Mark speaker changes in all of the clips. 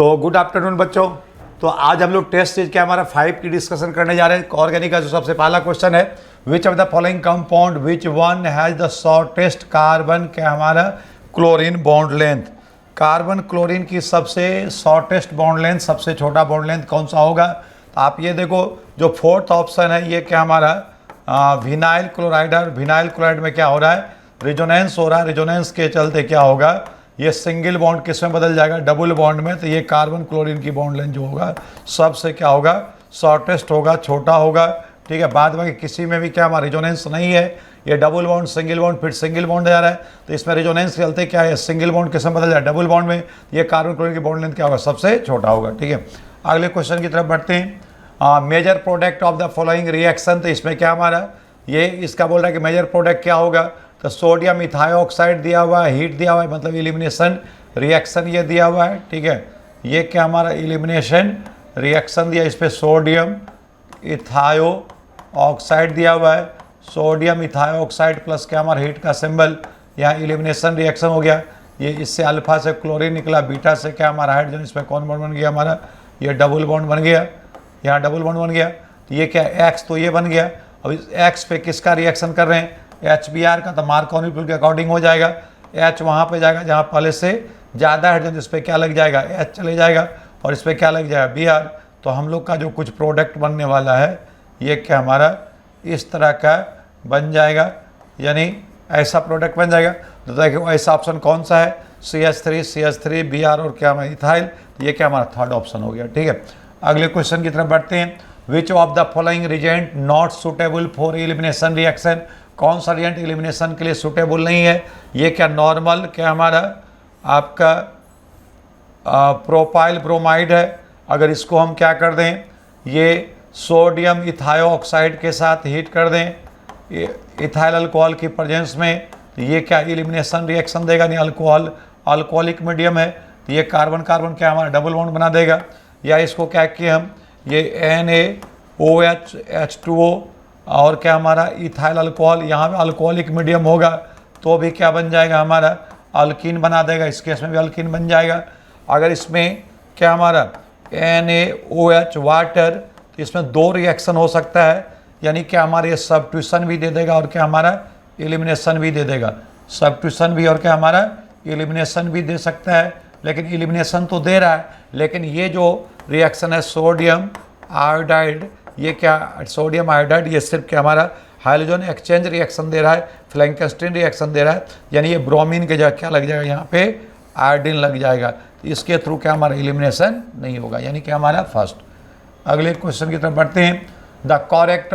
Speaker 1: तो good afternoon बच्चों। तो आज हम लोग टेस्ट सीरीज के हमारा 5 की डिस्कशन करने जा रहे हैं। ऑर्गेनिक का जो सबसे पहला क्वेश्चन है, विच of the following compound which one has the shortest carbon क्या हमारा chlorine bond length. Carbon chlorine की सबसे शॉर्टेस्ट बॉन्ड लेंथ, सबसे छोटा बॉन्ड लेंथ कौन सा होगा। तो आप ये देखो, जो फोर्थ ऑप्शन है ये क्या हमारा विनाइल क्लोराइड है। विनाइल क्लोराइड में क्या हो रहा है, रिजोनेंस हो रहा है। रिजोनेंस के चलते क्या होगा, ये सिंगल बॉन्ड किस में बदल जाएगा, डबल बॉन्ड में। तो ये कार्बन क्लोरीन की बॉन्ड लेंथ जो होगा सबसे क्या होगा, शॉर्टेस्ट होगा, छोटा होगा। ठीक है, बाद में किसी में भी क्या हमारा रिजोनेंस नहीं है, ये डबल बॉन्ड सिंगल बॉन्ड फिर सिंगल बॉन्ड जा रहा है। तो इसमें रिजोनेंस के चलते क्या है, सिंगल बॉन्ड किस में बदल जाए, डबल बॉन्ड में। ये कार्बन क्लोरीन की बॉन्ड लेंथ क्या होगा, सबसे छोटा होगा। ठीक है, अगले क्वेश्चन की तरफ बढ़ते हैं। Major product of the following reaction. तो इसमें क्या हमारा ये इसका बोल रहा है कि मेजर प्रोडक्ट क्या होगा। तो सोडियम इथायोक्साइड दिया हुआ है, हीट दिया हुआ है, मतलब इलिमिनेशन रिएक्शन ये दिया हुआ है। ठीक है, ये क्या हमारा इलिमिनेशन रिएक्शन दिया, इस पर सोडियम इथायो ऑक्साइड दिया हुआ है। सोडियम इथायोक्साइड प्लस क्या हमारा हीट का सिंबल, यहाँ इलिमिनेशन रिएक्शन हो गया। ये इससे अल्फा से क्लोरीन निकला, बीटा से क्या हमारा हाइड्रोजन, इस पर कौन बॉन्ड बन गया हमारा, ये डबल बॉन्ड बन गया, यहाँ डबल बॉन्ड बन गया। तो ये क्या एक्स, तो ये बन गया। अब इस एक्स पे किसका रिएक्शन कर रहे हैं, HBr का। तो मार्कोनी रूल के अकॉर्डिंग हो जाएगा, H वहाँ पे जाएगा जहाँ पहले से ज़्यादा हाइड्रोजन, इस पर क्या लग जाएगा, H चले जाएगा, और इस पर क्या लग जाएगा, Br। तो हम लोग का जो कुछ प्रोडक्ट बनने वाला है ये क्या हमारा इस तरह का बन जाएगा, यानी ऐसा प्रोडक्ट बन जाएगा। तो देखो ऐसा ऑप्शन कौन सा है, CH3 Br और क्या हमारा इथाइल। ये क्या हमारा थर्ड ऑप्शन हो गया। ठीक है, अगले क्वेश्चन की तरफ बढ़ते हैं। Which of the following reagent not suitable for elimination reaction. कौन सा रिएजेंट एलिमिनेशन के लिए सुटेबल नहीं है। ये क्या नॉर्मल क्या हमारा आपका प्रोपाइल ब्रोमाइड है। अगर इसको हम क्या कर दें, ये सोडियम इथायोक्साइड के साथ हीट कर दें इथाइल अल्कोहल की प्रेजेंस में, तो ये क्या एलिमिनेशन रिएक्शन देगा, नहीं अल्कोहल अल्कोहलिक मीडियम है। तो ये कार्बन कार्बन क्या हमारा डबल बॉन्ड बना देगा। या इसको क्या किए हम, ये NaOH H2O और क्या हमारा इथाइल अल्कोहल, यहाँ पे अल्कोहलिक मीडियम होगा तो भी क्या बन जाएगा हमारा अल्कीन बना देगा। इस केस में भी अल्कीन बन जाएगा। अगर इसमें क्या हमारा NaOH वाटर, तो इसमें दो रिएक्शन हो सकता है, यानी क्या हमारा ये सब्स्टिट्यूशन भी दे देगा और क्या हमारा एलिमिनेशन भी दे देगा। सब्स्टिट्यूशन भी और क्या हमारा एलिमिनेशन भी दे सकता है। लेकिन एलिमिनेशन तो दे रहा है, लेकिन ये जो रिएक्शन है सोडियम आयोडाइड, ये क्या सोडियम आयोडाइड, ये सिर्फ क्या हमारा हाइड्रोजन एक्सचेंज रिएक्शन दे रहा है, फ्लैंकेस्टीन रिएक्शन दे रहा है, यानी ये ब्रोमीन के जगह क्या लग जाएगा, यहाँ पे आयोडीन लग जाएगा। इसके थ्रू क्या हमारा एलिमिनेशन नहीं होगा, यानी कि हमारा फर्स्ट। अगले क्वेश्चन की तरफ बढ़ते हैं। द करेक्ट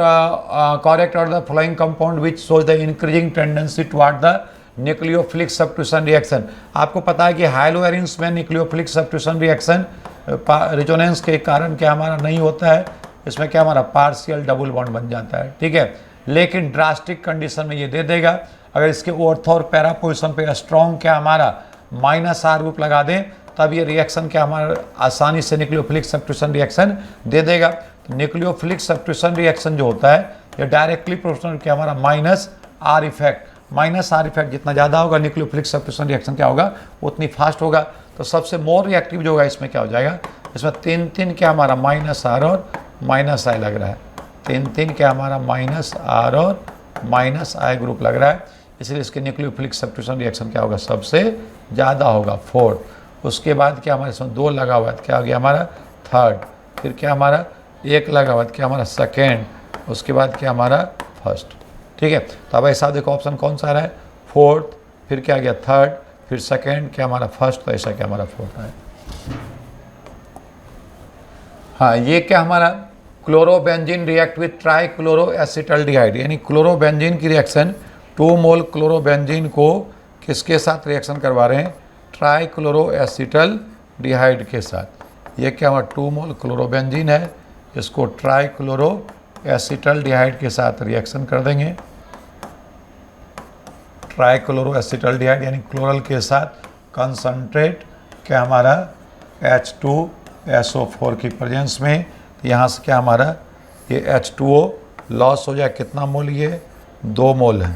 Speaker 1: और the following compound which shows the increasing tendency toward the nucleophilic substitution reaction. आपको पता है कि हाइलोएरिन्स में न्यूक्लियोफिलिक सब्स्टिट्यूशन रिएक्शन रिजोनेंस के कारण क्या हमारा नहीं होता है, इसमें क्या हमारा पार्शियल डबल बॉन्ड बन जाता है। ठीक है, लेकिन ड्रास्टिक कंडीशन में ये दे देगा। अगर इसके ऑर्थो और पैरा पोजिशन पे स्ट्रॉन्ग क्या हमारा -R ग्रुप लगा दें, तब ये रिएक्शन क्या हमारा आसानी से न्यूक्लियोफिलिक सब्स्टिट्यूशन रिएक्शन दे देगा। तो न्यूक्लियोफिलिक सब्स्टिट्यूशन रिएक्शन जो होता है ये डायरेक्टली प्रोपोर्शनल क्या हमारा -R इफेक्ट। -R इफेक्ट जितना ज़्यादा होगा न्यूक्लियोफिलिक सब्स्टिट्यूशन रिएक्शन क्या होगा, उतनी फास्ट होगा। तो सबसे मोर रिएक्टिव जो होगा इसमें क्या हो जाएगा, इसमें 3 क्या हमारा -R और -I लग रहा है। 3 क्या हमारा -R और -I ग्रुप लग रहा है, इसलिए इसके न्यूक्लियोफिलिक सब्स्टिट्यूशन रिएक्शन क्या होगा, सबसे ज़्यादा होगा 4। उसके बाद क्या हमारे इसमें 2 लगा हुआ है, क्या हो गया हमारा थर्ड। फिर क्या हमारा 1 लगा हुआ है, क्या हमारा सेकेंड। उसके बाद क्या हमारा फर्स्ट। ठीक है, तो अब ऐसा देखो ऑप्शन कौन सा आ रहा है, फोर्थ, फिर क्या गया थर्ड, फिर सेकेंड, क्या हमारा फर्स्ट। तो ऐसा क्या हमारा फोर्थ है। हाँ, ये क्या हमारा क्लोरोबेंजीन रिएक्ट विथ ट्राइक्लोरोएसिटल्डिहाइड, यानी क्लोरोबेंजीन की रिएक्शन 2 मोल क्लोरोबेंजीन को किसके साथ रिएक्शन करवा रहे हैं, ट्राइक्लोरोएसिटल्डिहाइड के साथ। ये क्या हमारा 2 मोल क्लोरोबेंजीन है, इसको ट्राइक्लोरोएसिटल्डिहाइड के साथ रिएक्शन कर देंगे। ट्राइक्लोरोएसिटल्डिहाइड यानी क्लोरल के साथ कंसंट्रेट क्या हमारा H2SO4 की प्रेजेंस में। यहाँ से क्या हमारा ये H2O लॉस हो जाए, कितना मोल, ये 2 मोल है।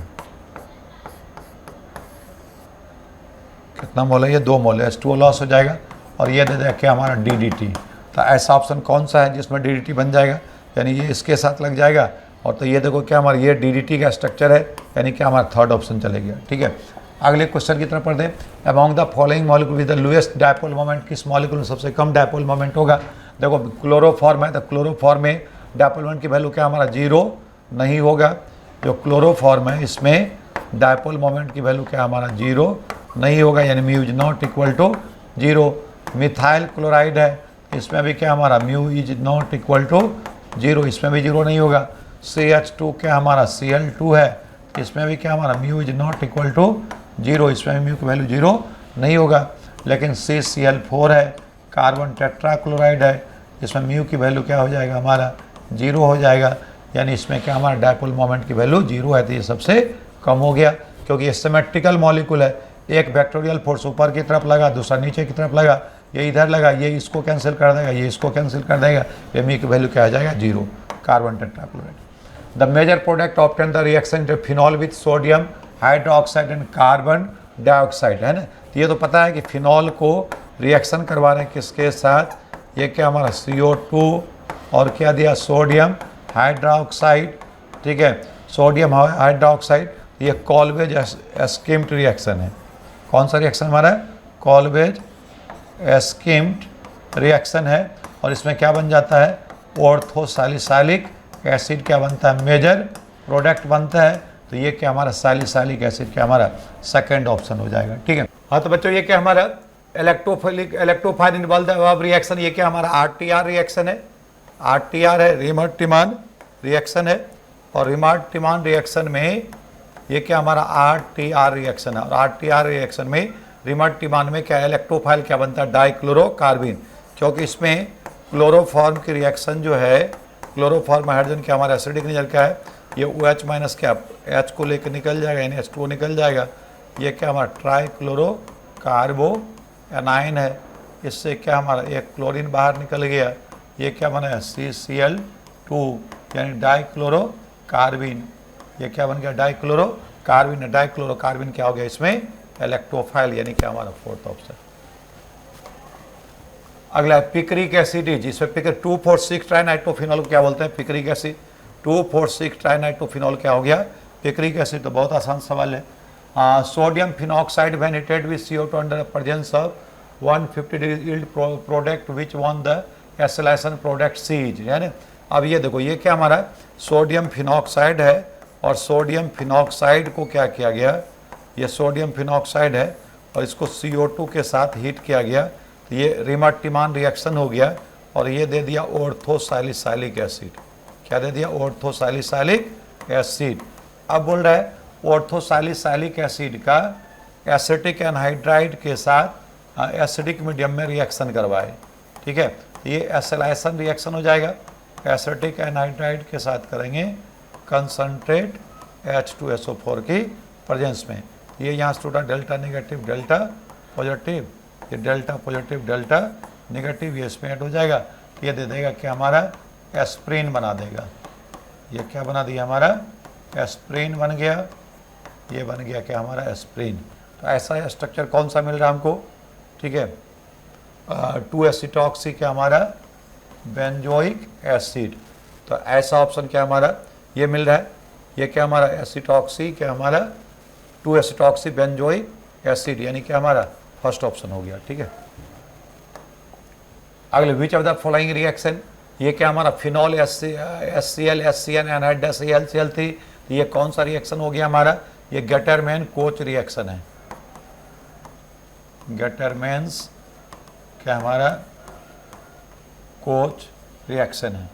Speaker 1: कितना मोल है, ये 2 मोल है। H2O लॉस हो जाएगा और ये दे दिया क्या हमारा DDT। तो ऐसा ऑप्शन कौन सा है जिसमें DDT बन जाएगा, यानी ये इसके साथ लग जाएगा। और तो ये देखो क्या हमारा ये DDT का स्ट्रक्चर है, यानी कि हमारा थर्ड ऑप्शन चले गया। ठीक है, अगले क्वेश्चन की तरफ पढ़ते हैं। Among the following molecule with the lowest dipole moment, किस मॉलिक्यूल में सबसे कम डायपोल मोमेंट होगा। देखो क्लोरोफॉर्म है, तो क्लोरोफॉर्म में डायपोल मोमेंट की वैल्यू क्या हमारा 0 नहीं होगा। जो क्लोरोफॉर्म है इसमें डायपोल मोमेंट की वैल्यू क्या हमारा 0 नहीं होगा, यानी mu is not equal to 0। Methyl chloride है, इसमें भी क्या हमारा mu is not equal to 0, इसमें भी 0 नहीं होगा। CH2 क्या हमारा Cl2 है, इसमें भी क्या हमारा mu is not equal to 0, इसमें भी म्यू की वैल्यू 0 नहीं होगा। लेकिन CCl4 है, कार्बन टेट्राक्लोराइड है, इसमें म्यू की वैल्यू क्या हो जाएगा हमारा 0 हो जाएगा, यानी इसमें क्या हमारा डायपोल मोमेंट की वैल्यू 0 है। तो ये सबसे कम हो गया, क्योंकि ये सिमेट्रिकल मॉलिक्यूल है। एक वेक्टोरियल फोर्स ऊपर की तरफ लगा, दूसरा नीचे की तरफ लगा, ये इधर लगा, ये इसको कैंसिल कर देगा, ये इसको कैंसिल कर देगा, ये म्यू की वैल्यू क्या आ जाएगा 0, carbon tetrachloride. The major product obtain the reaction phenol with sodium hydroxide and carbon dioxide, है ना। तो ये तो पता है कि फिनॉल को रिएक्शन करवा रहे हैं किसके साथ, ये क्या हमारा CO2 और क्या दिया सोडियम हाइड्रोक्साइड। ठीक है, सोडियम हाइड्रोक्साइड, ये कॉल्वेज एस्कीम्ड रिएक्शन है। कौन सा रिएक्शन हमारा है, कॉल्वेज एस्कीम्ड रिएक्शन है। और इसमें क्या बन जाता है, ऑर्थोसैलिसाइलिक एसिड क्या बनता है, मेजर प्रोडक्ट बनता है। तो ये क्या हमारा सैलिसाइलिक एसिड क्या हमारा सेकंड ऑप्शन हो जाएगा। ठीक है, हाँ तो बच्चों ये क्या हमारा electrophile involve the above reaction, ये क्या हमारा RTR रिएक्शन है। RTR है रिमर-टिमान रिएक्शन है, और रिमर-टिमान रिएक्शन में ये क्या हमारा RTR रिएक्शन है। और RTR रिएक्शन में रिमर-टिमान में क्या इलेक्ट्रोफाइल क्या बनता है, डाइक्लोरोकार्बिन, क्योंकि इसमें क्लोरोफॉर्म की रिएक्शन जो है, क्लोरोफॉर्म हाइड्रोजन क्या हमारा एसिडिक नेचर का है, ये OH माइनस क्या H को लेकर निकल जाएगा, यानी H2O निकल जाएगा। ये क्या हमारा ट्राइक्लोरोकार्बो एनाइन है, इससे क्या हमारा एक क्लोरीन बाहर निकल गया, ये क्या बना है CCl2, यानी डाइक्लोरोकार्बिन। ये क्या बन गया, डाइक्लोरोकार्बिन। डाइक्लोरोकार्बिन क्या हो गया इसमें इलेक्ट्रोफाइल, यानी क्या हमारा फोर्थ ऑप्शन। अगला है पिक्रिक एसिड, जिसमें पिक्रिक 2,4,6 ट्राइनाइट्रोफिनॉल को क्या बोलते हैं, पिक्रिक एसिड। 2,4,6 ट्राइनाइट्रोफिनॉल क्या हो गया, पिक्रिक एसिड। तो बहुत आसान सवाल है। Sodium phenoxide when heated with CO2 under presence of 150 degree yield product which one the acylation product sees, है ना। अब ये देखो ये क्या हमारा सोडियम फिनॉक्साइड है, और सोडियम फिनॉक्साइड को क्या किया गया, ये सोडियम फिनॉक्साइड है और इसको CO2 के साथ हीट किया गया, तो ये रिमर-टिमान रिएक्शन हो गया, और ये दे दिया ऑर्थोसैलिसाइलिक एसिड। क्या दे दिया, ऑर्थोसैलिसाइलिक एसिड। अब बोल रहा है ऑर्थोसैलिसाइलिक एसिड का एसिटिक एनहाइड्राइड के साथ एसिडिक मीडियम में रिएक्शन करवाए। ठीक है, ये एसिलेशन रिएक्शन हो जाएगा, एसिटिक एनहाइड्राइड के साथ करेंगे कंसनट्रेट H2SO4 की प्रेजेंस में। ये यहाँ student delta negative delta positive, ये डेल्टा पॉजिटिव डेल्टा नेगेटिव, ये इसमें ऐड हो जाएगा। ये दे देगा कि हमारा एस्प्रिन बना देगा। ये क्या बना दिया, हमारा एस्प्रिन बन गया, ये बन गया क्या हमारा एस्प्रिन। तो ऐसा स्ट्रक्चर कौन सा मिल रहा है हमको, ठीक है, 2-एसिटॉक्सी क्या हमारा बेंजोइक एसिड। तो ऐसा ऑप्शन क्या हमारा ये मिल रहा है, ये क्या हमारा एसिटॉक्सी क्या हमारा 2-एसिटॉक्सी बेंजोइक एसिड, यानी कि हमारा फर्स्ट ऑप्शन हो गया। ठीक है, अगले विच ऑफ द फॉलोइंग रिएक्शन, ये क्या हमारा फिनॉल HCl HCN एनहाइड ClCl3, ये कौन सा रिएक्शन हो गया हमारा, ये गेटरमैन कोच रिएक्शन है। गेटरमैन्स क्या हमारा कोच रिएक्शन है।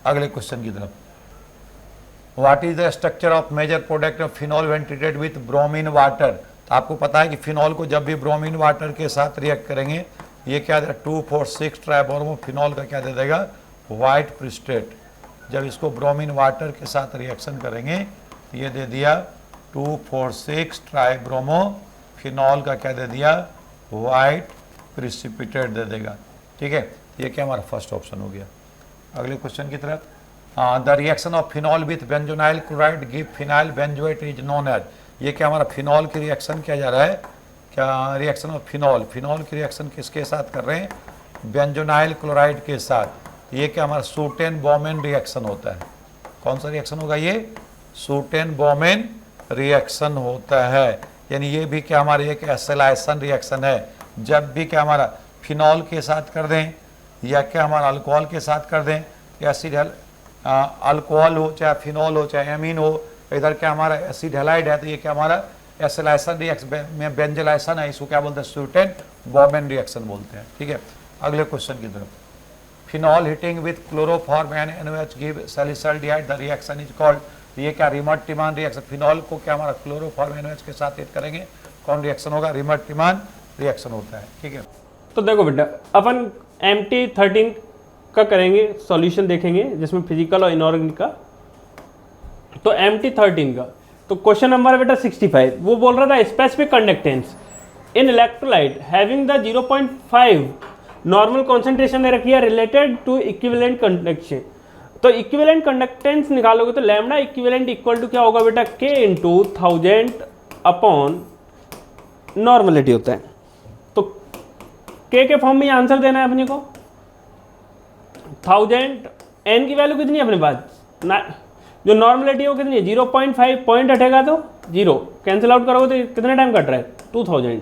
Speaker 1: अगले क्वेश्चन की तरफ, what is the structure of major product of phenol when treated with bromine water. तो आपको पता है कि फिनॉल को जब भी ब्रोमीन वाटर के साथ रिएक्ट करेंगे, ये क्या दे 2,4,6 ट्राइब्रोमो फिनॉल का क्या दे देगा, वाइट प्रिस्टेट। जब इसको ब्रोमीन वाटर के साथ रिएक्शन करेंगे, ये दे दिया 2,4,6 ट्राइब्रोमो फिनॉल का क्या दे दिया, वाइट प्रिसिपिटेट दे देगा। ठीक है, ये क्या हमारा फर्स्ट ऑप्शन हो गया। अगले क्वेश्चन की तरफ, the reaction of phenol with benzoyl chloride give phenyl benzoate is known as, ये क्या हमारा फिनॉल की रिएक्शन किया जा रहा है क्या रिएक्शन ऑफ फिनॉल, फिनॉल की रिएक्शन किसके साथ कर रहे हैं, बेंजोनाइल क्लोराइड के साथ। ये क्या हमारा सूटेन बॉमेन रिएक्शन होता है। कौन सा रिएक्शन होगा ये, सूटेन बॉमेन रिएक्शन होता है। यानी ये भी क्या हमारे एक एसिलाइजेशन रिएक्शन है। जब भी क्या हमारा फिनॉल के साथ कर दें या क्या हमारा अल्कोहल के साथ कर दें, एसिड अल्कोहल हो चाहे फिनॉल हो चाहे एमीन हो, इधर क्या हमारा एसिड हैलाइड है, तो ये क्या हमारा एसिलाइजेशन रिएक्शन में बेंजलाइजेशन है, इसको क्या बोलते हैं, सूटेन बॉमेन रिएक्शन बोलते हैं। ठीक है, अगले क्वेश्चन की तरफ। Phenol heating with chloroform and NaOH give salicylaldehyde, the reaction is called. ये क्या रिमट-टिमान रिएक्शन, फिनॉल को क्या हमारा क्लोरोफॉर्म NaOH के साथ हिट करेंगे, कौन रिएक्शन होगा, रिमट-टिमान रिएक्शन होता है। ठीक है,
Speaker 2: तो देखो बेटा अपन MT13 का करेंगे सॉल्यूशन देखेंगे जिसमें फिजिकल और इनऑर्गेनिक का। तो MT13 का तो क्वेश्चन नंबर है बेटा 65, वो बोल रहा था specific conductance in electrolyte having the 0.5 normal concentration दे रखी है रिलेटेड टू इक्विवेलेंट कंडक्शन। तो इक्विवेलेंट कंडक्टेंस निकालोगे तो लैम्डा इक्विवेलेंट इक्वल टू क्या होगा बेटा, K इंटू 1000 अपॉन नॉर्मलिटी होता है। तो K के फॉर्म में आंसर देना है अपने को। 1000 n की वैल्यू कितनी है अपने पास ना, जो नॉर्मलिटी है वो कितनी है 0.5, पॉइंट हटेगा तो 0, कैंसिल आउट करोगे तो कितना टाइम कट रहा है 2000,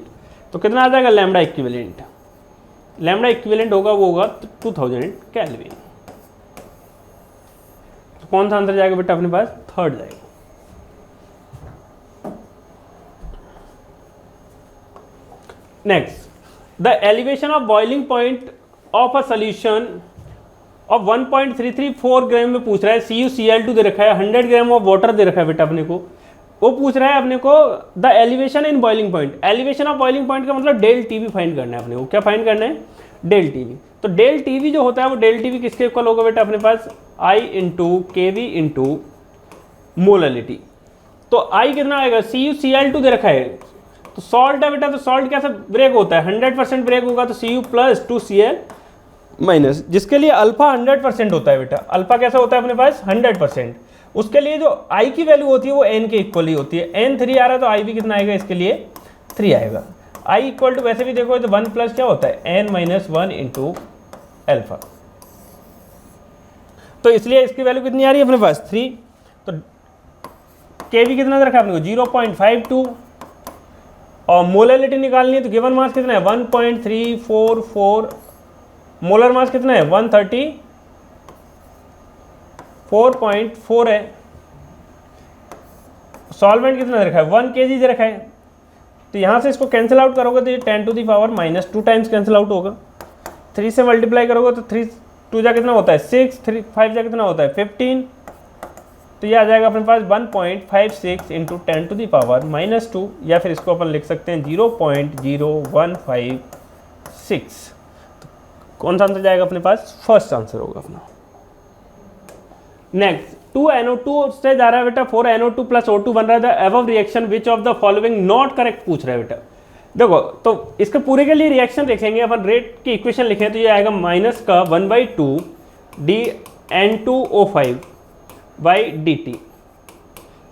Speaker 2: तो कितना आ जाएगा लैम्डा इक्विवेलेंट। लैम्डा इक्विवेलेंट होगा वो होगा 2000 केल्विन। तो कौन सा आंसर जाएगा बेटा अपने पास, थर्ड जाएगा। Next, the elevation of boiling point of a solution of 1.334 ग्राम में पूछ रहा है, CuCl2 दे रखा है, 100 ग्राम ऑफ वाटर दे रखा है बेटा अपने को। वो पूछ रहा है अपने को the elevation in boiling point. Elevation of boiling point का मतलब डेल टीवी फाइंड करना है अपने को। क्या फाइंड करना है, डेल टीवी। तो डेल टीवी जो होता है वो डेल टीवी किसके इक्वल होगा बेटा अपने पास, I into KV into molality. तो I कितना आएगा, CuCl2 दे रखा है, तो सॉल्ट है बेटा, तो सॉल्ट कैसे ब्रेक होता है, 100% ब्रेक होगा तो Cu प्लस 2Cl माइनस, जिसके लिए अल्फा 100% होता है बेटा। अल्फा कैसा होता है अपने पास 100%, उसके लिए जो I की वैल्यू होती है वो n के इक्वल ही होती है। n 3 आ रहा है तो I भी कितना आएगा, इसके लिए 3 आएगा। I इक्वल टू वैसे भी देखो तो 1 प्लस क्या होता है n माइनस 1 इंटू एल्फा, तो इसलिए इसकी वैल्यू कितनी आ रही है अपने पास 3। तो KV कितना रखा अपने को 0.52, और मोलरिटी निकालनी है तो गिवन मास कितना है 1.344, मोलर मास कितना है 134.4 है। सॉल्वेंट कितना दे रखा है 1 kg दे रखा है, तो यहाँ से इसको कैंसिल आउट करोगे तो ये 10 to the power -2 times cancel out होगा। 3 से मल्टीप्लाई करोगे तो 3 2 जा कितना होता है 6, 3 5 जा कितना होता है 15, तो ये आ जाएगा अपने पास 1.56 इंटू 10 टू दी पावर -2, या फिर इसको अपन लिख सकते हैं 0.0156। कौन सा आंसर जाएगा अपने पास, फर्स्ट आंसर होगा अपना। नेक्स्ट, 2NO2 से जा रहा है बेटा 4NO2 प्लस O2 बन रहा है, the above reaction which of the following not correct पूछ रहा है बेटा। देखो तो इसके पूरे के लिए रिएक्शन देखेंगे अपन, रेट की इक्वेशन लिखें तो ये आएगा माइनस का 1/2 DN2O5 बाई dt।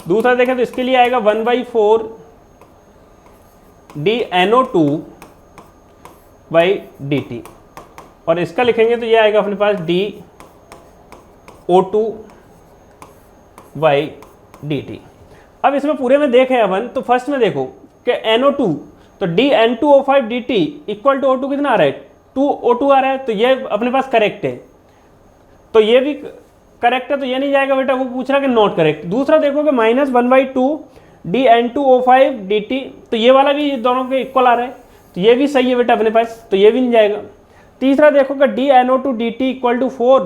Speaker 2: दूसरा देखें तो इसके लिए आएगा 1/4 DNO2 बाई dt, और इसका लिखेंगे तो ये आएगा अपने पास DO2 बाई dt। अब इसमें पूरे में देखें अपन तो फर्स्ट में देखो कि NO2 तो DN2O5 dt equal to O2 कितना आ रहा है 2O2 आ रहा है, तो ये अपने पास करेक्ट है, तो ये भी करेक्ट है, तो ये नहीं जाएगा बेटा, वो पूछ रहा है कि नॉट करेक्ट। दूसरा देखो कि -1/2 DN2O5 dt, तो ये वाला भी दोनों के इक्वल आ रहा है, तो ये भी सही है बेटा अपने पास, तो ये भी नहीं जाएगा। तीसरा देखो कि DNO2 dt इक्वल टू 4,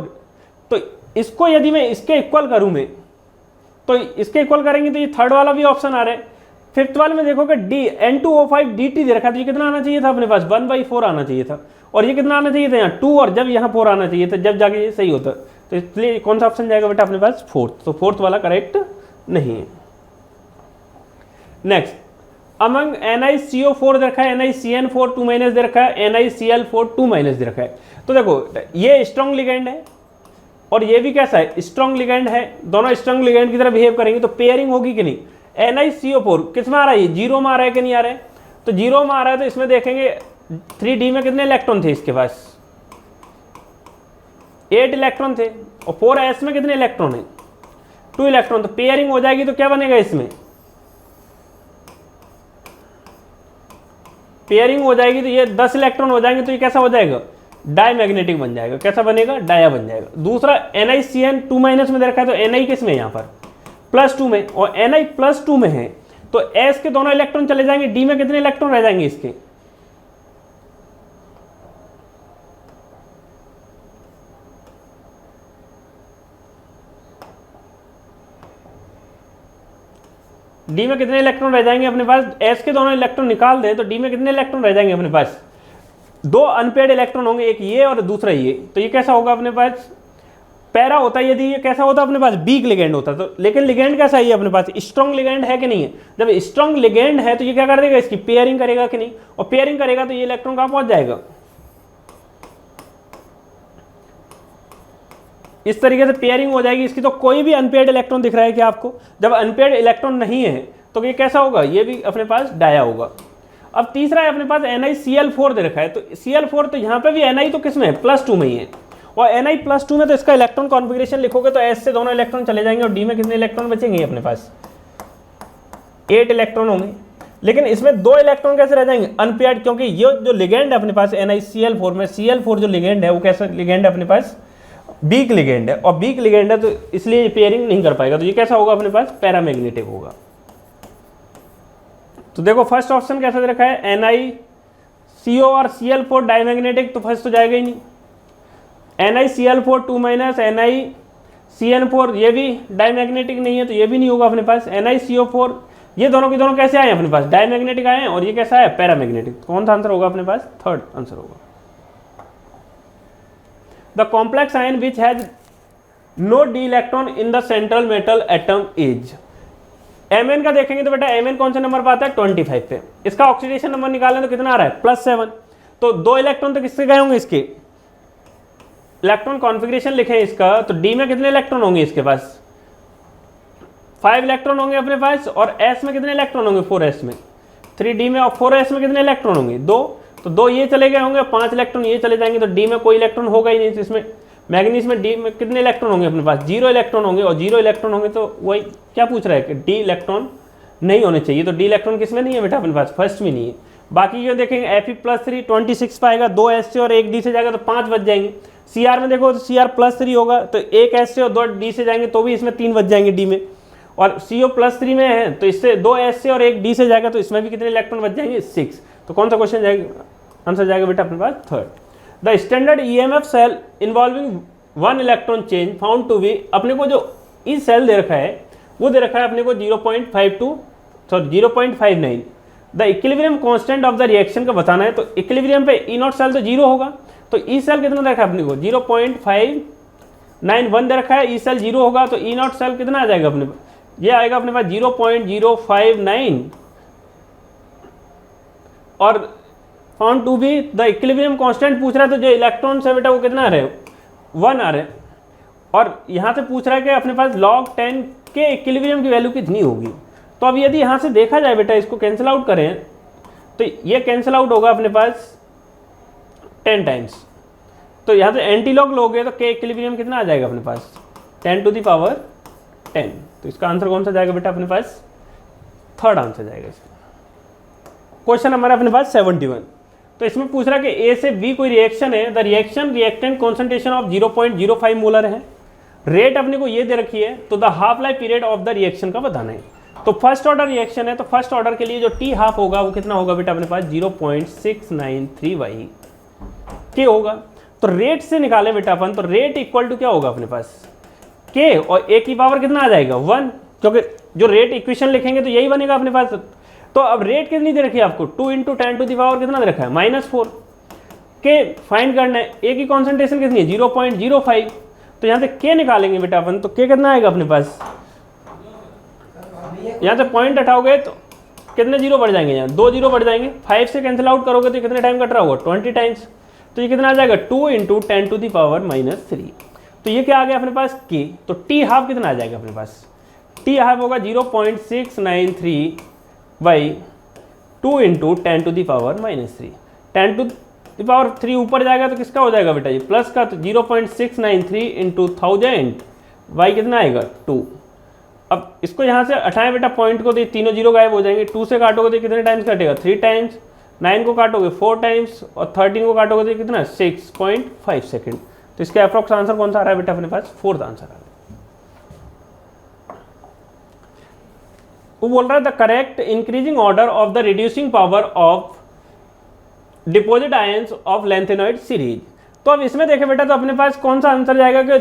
Speaker 2: तो इसको यदि मैं इसके इक्वल करूँ मैं, तो इसके इक्वल करेंगे तो ये थर्ड वाला भी ऑप्शन आ रहा है। फिफ्थ वाले में देखो कि DN2O5 dt दे रखा है, तो ये कितना आना चाहिए था अपने पास 1/4 आना चाहिए था, और ये कितना आना चाहिए था यहाँ 2, और जब यहाँ 4 आना चाहिए था, जब जाके ये सही होता, तो इसलिए कौन सा ऑप्शन जाएगा बेटा अपने पास फोर्थ, तो फोर्थ वाला करेक्ट नहीं है। नेक्स्ट, अमंग NiCO4 दे रखा है, NiCN4 2- दे रखा है, NiCl4 2- दे रखा है। तो देखो ये स्ट्रॉन्ग लिगेंड है और ये भी कैसा है स्ट्रॉन्ग लिगेंड है, दोनों स्ट्रॉन्ग लिगेंड की तरह बिहेव करेंगे, तो पेयरिंग होगी कि नहीं। NiCO4 किस में आ रहा है, 0 में आ रहा है कि नहीं आ रहा है, तो 0 में आ रहा है, तो इसमें देखेंगे 3D में कितने इलेक्ट्रॉन थे इसके पास, 8 इलेक्ट्रॉन थे, और 4s में कितने इलेक्ट्रॉन है, 2 इलेक्ट्रॉन। तो पेयरिंग हो जाएगी तो क्या बनेगा, इसमें पेयरिंग हो जाएगी तो ये 10 इलेक्ट्रॉन हो जाएंगे, तो ये कैसा हो जाएगा, डायमैग्नेटिक बन जाएगा। कैसा बनेगा, डाया बन जाएगा। दूसरा NiCN2- में दे रखा है, तो Ni किस में है यहाँ पर, +2 में, और Ni +2 में है, तो S के दोनों इलेक्ट्रॉन चले जाएंगे, D में कितने इलेक्ट्रॉन रह जाएंगे इसके, डी में कितने इलेक्ट्रॉन रह जाएंगे अपने पास, एस के दोनों इलेक्ट्रॉन निकाल दें तो डी में कितने इलेक्ट्रॉन रह जाएंगे अपने पास, 2 अनपेड इलेक्ट्रॉन होंगे, एक ये और दूसरा ये। तो ये कैसा होगा अपने पास, पैरा होता है। यदि ये कैसा होता अपने पास, वीक लिगेंड होता तो, लेकिन लिगेंड कैसा है ये अपने पास, स्ट्रॉन्ग लिगेंड है कि नहीं है। जब स्ट्रॉन्ग लिगेंड है तो ये क्या कर देगा, इसकी पेयरिंग करेगा कि नहीं, और पेयरिंग करेगा तो ये इलेक्ट्रॉन कहाँ पहुंच जाएगा, इस तरीके से पेयरिंग हो जाएगी इसकी। तो कोई भी अनपेड इलेक्ट्रॉन दिख रहा है कि आपको, जब अनपेड इलेक्ट्रॉन नहीं है तो ये कैसा होगा, ये भी अपने पास डाया होगा। अब तीसरा है अपने पास NiCl4 दे रखा है, तो Cl4, तो यहाँ पे भी Ni तो किसमें है, +2 में ही है, और Ni +2 में, तो इसका इलेक्ट्रॉन कॉन्फ़िगरेशन लिखोगे तो S से दोनों इलेक्ट्रॉन चले जाएंगे, और D में कितने इलेक्ट्रॉन बचेंगे अपने पास, 8 इलेक्ट्रॉन होंगे। लेकिन इसमें 2 इलेक्ट्रॉन कैसे रह जाएंगे, अनपेयर्ड, क्योंकि ये जो लिगेंड है अपने पास NiCl4 में, Cl4 जो लिगेंड है वो कैसा लिगेंड है अपने पास, वीक लिगेंड है, और वीक लिगेंड है तो इसलिए ये पेयरिंग नहीं कर पाएगा। तो ये कैसा होगा अपने पास, पैरामैग्नेटिक होगा। तो देखो फर्स्ट ऑप्शन कैसा दे रखा है, NiCO और Cl4 डायमैग्नेटिक, तो फर्स्ट तो जाएगा ही नहीं। NiCl4 2- NiCN4 ये भी डायमैग्नेटिक नहीं है, तो ये भी नहीं होगा अपने पास। NiCO4 ये दोनों के दोनों कैसे आए हैं अपने पास, डायमैग्नेटिक आए हैं, और ये कैसा है, पैरामैग्नेटिक। कौन सा आंसर होगा अपने पास, थर्ड आंसर होगा। The complex ion which has no d electron in the central metal atom is, Mn का देखेंगे तो बेटा Mn कौन से नंबर पर आता है, 25 पे। इसका ऑक्सीडेशन नंबर निकालें तो कितना आ रहा है, +7। तो 2 इलेक्ट्रॉन तो किससे गए होंगे, इसके इलेक्ट्रॉन कॉन्फ़िगरेशन लिखें इसका, तो D में कितने इलेक्ट्रॉन होंगे इसके पास, 5 इलेक्ट्रॉन होंगे अपने पास, और S में कितने इलेक्ट्रॉन होंगे, 4s में, 3D में, और 4s में कितने इलेक्ट्रॉन होंगे, 2। तो 2 ये चले गए होंगे, 5 इलेक्ट्रॉन ये चले जाएंगे, तो डी में कोई इलेक्ट्रॉन होगा ही नहीं। तो इसमें मैग्नीज में डी में कितने इलेक्ट्रॉन होंगे अपने पास, 0 इलेक्ट्रॉन होंगे, और 0 इलेक्ट्रॉन होंगे तो वही क्या पूछ रहा है कि डी इलेक्ट्रॉन नहीं होने चाहिए। तो डी इलेक्ट्रॉन किसमें नहीं है बेटा अपने पास, फर्स्ट में नहीं है। बाकी जो देखेंगे Fe+3 26 पाएगा, 2 S से और 1 D से जाएगा तो 5 बच जाएंगे। Cr में देखो तो Cr+3 होगा, तो 1 S से और 2 D से जाएंगे तो भी इसमें 3 बच जाएंगे डी में। और CO+3 में है तो इससे 2 S से और 1 D से जाएगा तो इसमें भी कितने इलेक्ट्रॉन बच जाएंगे, 6। तो कौन सा क्वेश्चन जाएगा, आंसर जाएगा बेटा अपने पास third. The standard EMF cell involving 1 electron change found to be, अपने को जो ई सेल दे रखा है वो दे रखा है अपने को 0.59। The equilibrium constant of the reaction का बताना है, तो इक्विलिब्रियम पे E0 सेल तो 0 होगा, तो ई सेल कितना दे रखा है अपने को, 0.591 दे रखा है, ई सेल 0 होगा, तो E0 सेल कितना आ जाएगा अपने पास, ये आएगा अपने पास 0.059, और found to be the equilibrium constant पूछ रहा है, तो जो इलेक्ट्रॉन्स है बेटा वो कितना आ रहे हैं, 1 आ रहे हैं। और यहाँ से पूछ रहा है कि अपने पास log 10 के इक्विलिब्रियम की वैल्यू कितनी होगी। तो अब यदि यहाँ से देखा जाए बेटा, इसको कैंसिल आउट करें तो ये कैंसिल आउट होगा अपने पास 10 टाइम्स। तो यहाँ से एंटी लॉग लोगे तो के इक्विलिब्रियम कितना आ जाएगा अपने पास, 10⁻10। तो इसका आंसर कौन सा जाएगा बेटा अपने पास, थर्ड आंसर जाएगा इसका। क्वेश्चन नंबर अपने पास 71। तो इसमें पूछ रहा है कि ए से बी कोई रिएक्शन है, the reaction reactant concentration of 0.05 molar है, रेट अपने को ये दे रखी है, तो the half life period of the reaction का बताना है। तो फर्स्ट ऑर्डर रिएक्शन है, तो फर्स्ट ऑर्डर के लिए जो टी हाफ होगा वो कितना होगा बेटा अपने पास, 0.693 के होगा। तो रेट से निकाले बेटा अपन, तो रेट इक्वल टू क्या होगा अपने पास, के, और ए की पावर कितना आ जाएगा 1, क्योंकि जो रेट इक्वेशन लिखेंगे तो यही बनेगा अपने पास। तो अब रेट कितनी दे रखी है आपको, 2 × 10⁻, कितना दे रखा है, -4 के फाइंड करना है। ए की कॉन्सेंट्रेशन कितनी है, 0.05। तो यहाँ से के निकालेंगे बेटा अपन, तो के कितना आएगा अपने पास, यहाँ से पॉइंट हटाओगे तो कितने जीरो बढ़ जाएंगे, यहाँ 2 जीरो बढ़ जाएंगे। 5 से कैंसिल आउट करोगे तो कितने टाइम कट रहा होगा, 20 टाइम्स। तो ये कितना आ जाएगा, 2 × 10⁻³ तो ये क्या आ गया अपने पास, के। तो टी हाफ कितना आ जाएगा अपने पास, टी हाफ होगा 0.693 2 इंटू 10⁻³ 10⁻³ ऊपर जाएगा तो किसका हो जाएगा बेटा, ये प्लस का, तो 0.693 इंटू 1000, वाई कितना आएगा 2। अब इसको यहाँ से हटाएं बेटा पॉइंट को, तो ये तीनों जीरो गायब हो जाएंगे। 2 से काटोगे तो कितने टाइम्स कटेगा, 3 टाइम्स, 9 को काटोगे 4 टाइम्स, और 13 को काटोगे तो कितना 6.5 सेकेंड। तो इसका अप्रोक्स आंसर कौन सा आ रहा है बेटा अपने पास, 4th आंसर आ रहा है। वो बोल रहा है the correct increasing order of the reducing power of deposit ions of lanthanoid series. तो अब इसमें देखें बेटा, तो अपने पास कौन सा आंसर जाएगा कि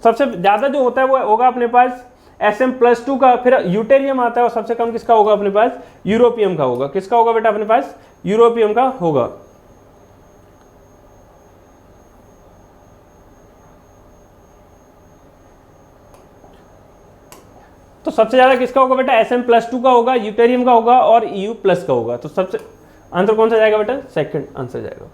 Speaker 2: सबसे ज़्यादा जो होता है वो होगा अपने पास Sm+2 का, फिर यूटेरियम आता है, और सबसे कम किसका होगा अपने पास, यूरोपियम का होगा। किसका होगा बेटा अपने पास, यूरोपियम का होगा। तो सबसे ज्यादा किसका होगा बेटा, Sm+2 का होगा, यूटेरियम का होगा, और Eu+ का होगा। तो सबसे आंसर कौन सा जाएगा बेटा, सेकंड आंसर जाएगा।